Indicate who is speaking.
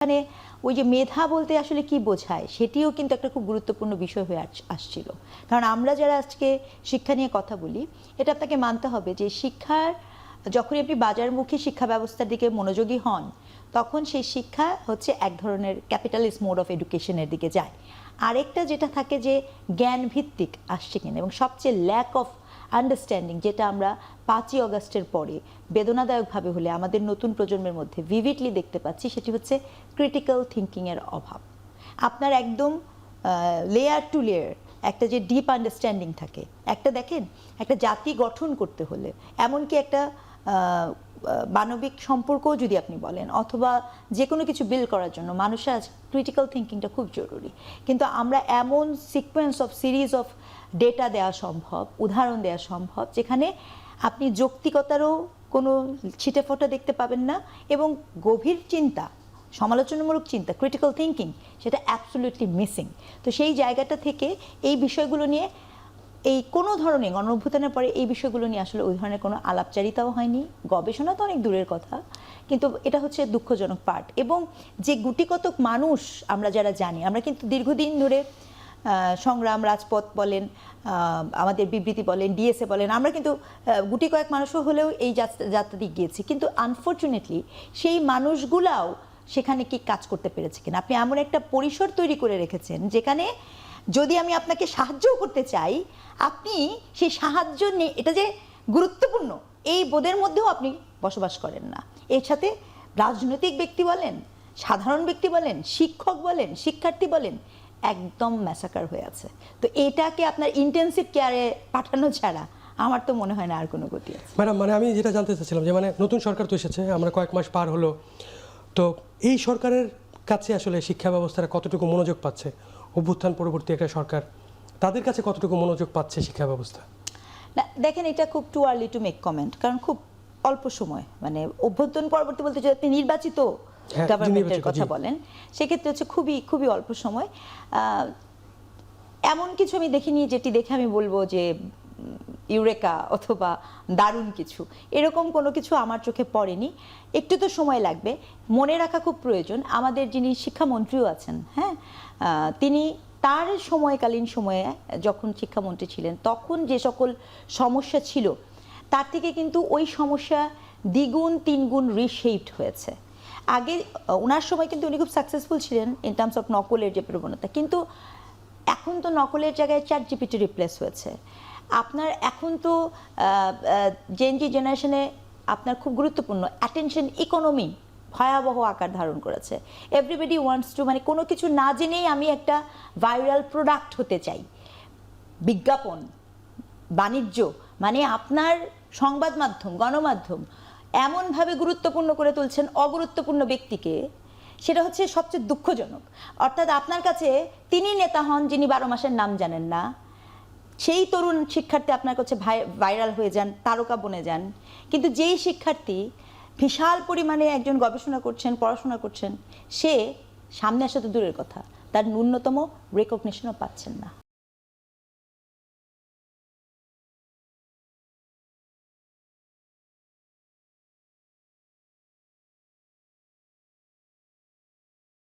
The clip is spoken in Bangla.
Speaker 1: এখানে ওই যে মেধা বলতে আসলে কি বোঝায় সেটিও কিন্তু একটা খুব গুরুত্বপূর্ণ বিষয় হয়ে আসছিল। কারণ আমরা যারা আজকে শিক্ষা নিয়ে কথা বলি, এটা আপনাকে মানতে হবে যে শিক্ষার যখনই আপনি বাজারমুখী শিক্ষা ব্যবস্থার দিকে মনোযোগী হন, তখন সেই শিক্ষা হচ্ছে এক ধরনের ক্যাপিটালিস্ট মোড অফ এডুকেশনের দিকে যায়। আরেকটা যেটা থাকে যে জ্ঞান ভিত্তিক আসছে কিনা, এবং সবচেয়ে ল্যাক অফ আন্ডারস্ট্যান্ডিং যেটা আমরা 5ই অগাস্টের পরে বেদনাদায়কভাবে হলে আমাদের নতুন প্রজন্মের মধ্যে ভিভিডলি দেখতে পাচ্ছি, সেটি হচ্ছে ক্রিটিক্যাল থিঙ্কিংয়ের অভাব। আপনার একদম লেয়ার টু লেয়ার একটা যে ডিপ আন্ডারস্ট্যান্ডিং থাকে, একটা দেখেন একটা জাতি গঠন করতে হলে, এমনকি একটা মানবিক সম্পর্কও যদি আপনি বলেন, অথবা যে কোনো কিছু বিল্ড করার জন্য মানুষের আজ ক্রিটিক্যাল থিঙ্কিংটা খুব জরুরি। কিন্তু আমরা এমন sequence of series of data দেওয়া সম্ভব, উদাহরণ দেওয়া সম্ভব, যেখানে আপনি যৌক্তিকতারও কোনো ছিটেফোঁটা দেখতে পাবেন না, এবং গভীর চিন্তা, সমালোচনামূলক চিন্তা, ক্রিটিক্যাল থিঙ্কিং, সেটা অ্যাবসলিউটলি মিসিং। তো সেই জায়গাটা থেকে এই বিষয়গুলো নিয়ে এই কোনো ধরনের গণঅভ্যুত্থানের পরে এই বিষয়গুলো নিয়ে আসলে ওই ধরনের কোনো আলাপচারিতাও হয়নি, গবেষণা তো অনেক দূরের কথা, কিন্তু এটা হচ্ছে দুঃখজনক পার্ট। এবং যে গুটিকতক মানুষ আমরা যারা জানি, আমরা কিন্তু দীর্ঘদিন ধরে সংগ্রাম, রাজপথ বলেন, আমাদের বিবৃতি বলেন, ডিএসএ বলেন, আমরা কিন্তু গুটি কয়েক মানুষও হলেও এই যাত্রা দিয়ে গিয়েছি, কিন্তু আনফর্চুনেটলি সেই মানুষগুলাও সেখানে কি কাজ করতে পেরেছে কিনা। আপনি এমন একটা পরিসর তৈরি করে রেখেছেন যেখানে যদি আমি আপনাকে সাহায্যও করতে চাই, আপনি সেই সাহায্য নিয়ে, এটা যে গুরুত্বপূর্ণ এই বোধের মধ্যেও আপনি বসবাস করেন না। এর সাথে রাজনৈতিক ব্যক্তি বলেন, সাধারণ ব্যক্তি বলেন, শিক্ষক বলেন, শিক্ষার্থী বলেন, একদম ম্যাসাকার হয়ে আছে। তো এটাকে আপনার ইন্টেন্সিভ কেয়ারে পাঠানো ছাড়া আমার তো মনে হয় না আর কোনো গতি আছে।
Speaker 2: ম্যাডাম, আমি যেটা জানতে চাচ্ছিলাম যে নতুন সরকার তো এসেছে, আমরা কয়েক মাস পার হলো, তো এই সরকারের কাছে আসলে শিক্ষা ব্যবস্থাটা কতটুকু মনোযোগ পাচ্ছে? অভ্যুত্থান পরবর্তী একটা সরকার, তাদের কাছে কতটুকু মনোযোগ পাচ্ছে শিক্ষা ব্যবস্থা?
Speaker 1: না দেখেন, এটা খুব too early to make comment, কারণ খুব অল্প সময়, অভ্যুত্থান পরবর্তী বলতে যদি আপনি নির্বাচিত গভর্নমেন্টের কথা বলেন, সেক্ষেত্রে হচ্ছে খুবই খুবই অল্প সময়। এমন কিছু আমি দেখিনি যেটি দেখে আমি বলবো যে ইউরেকা অথবা দারুণ কিছু, এরকম কোনো কিছু আমার চোখে পড়েনি। একটু তো সময় লাগবে। মনে রাখা খুব প্রয়োজন, আমাদের যিনি শিক্ষামন্ত্রীও আছেন, হ্যাঁ, তিনি তার সময়কালীন সময়ে যখন শিক্ষামন্ত্রী ছিলেন, তখন যে সকল সমস্যা ছিল তার থেকে কিন্তু ওই সমস্যা দ্বিগুণ তিনগুণ রিশেপড হয়েছে। আগে ওনার সময় কিন্তু উনি খুব সাকসেসফুল ছিলেন ইন টার্মস অফ নকলের যে প্রবণতা, কিন্তু এখন তো নকলের জায়গায় চ্যাটজিপিটি রিপ্লেস হয়েছে। আপনার এখন তো জেনজি জেনারেশনে আপনার খুব গুরুত্বপূর্ণ অ্যাটেনশন ইকোনমি ভয়াবহ আকার ধারণ করেছে। এভরিবডি ওয়ান্টস টু, কোনো কিছু না জেনেই আমি একটা ভাইরাল প্রোডাক্ট হতে চাই। বিজ্ঞাপন, বাণিজ্য, আপনার সংবাদ মাধ্যম, গণমাধ্যম এমনভাবে গুরুত্বপূর্ণ করে তুলছেন অগুরুত্বপূর্ণ ব্যক্তিকে, সেটা হচ্ছে সবচেয়ে দুঃখজনক। অর্থাৎ আপনার কাছে তিনি নেতা হন যিনি 12 মাসের নাম জানেন না, সেই তরুণ শিক্ষার্থী আপনার কাছে ভাইরাল হয়ে যান, তারকা বনে যান। কিন্তু যেই শিক্ষার্থী বিশাল পরিমাণে একজন গবেষণা করছেন, পড়াশোনা করছেন, সে সামনে আসা তো দূরের কথা, তার ন্যূনতম রেকগনিশনও পাচ্ছেন না।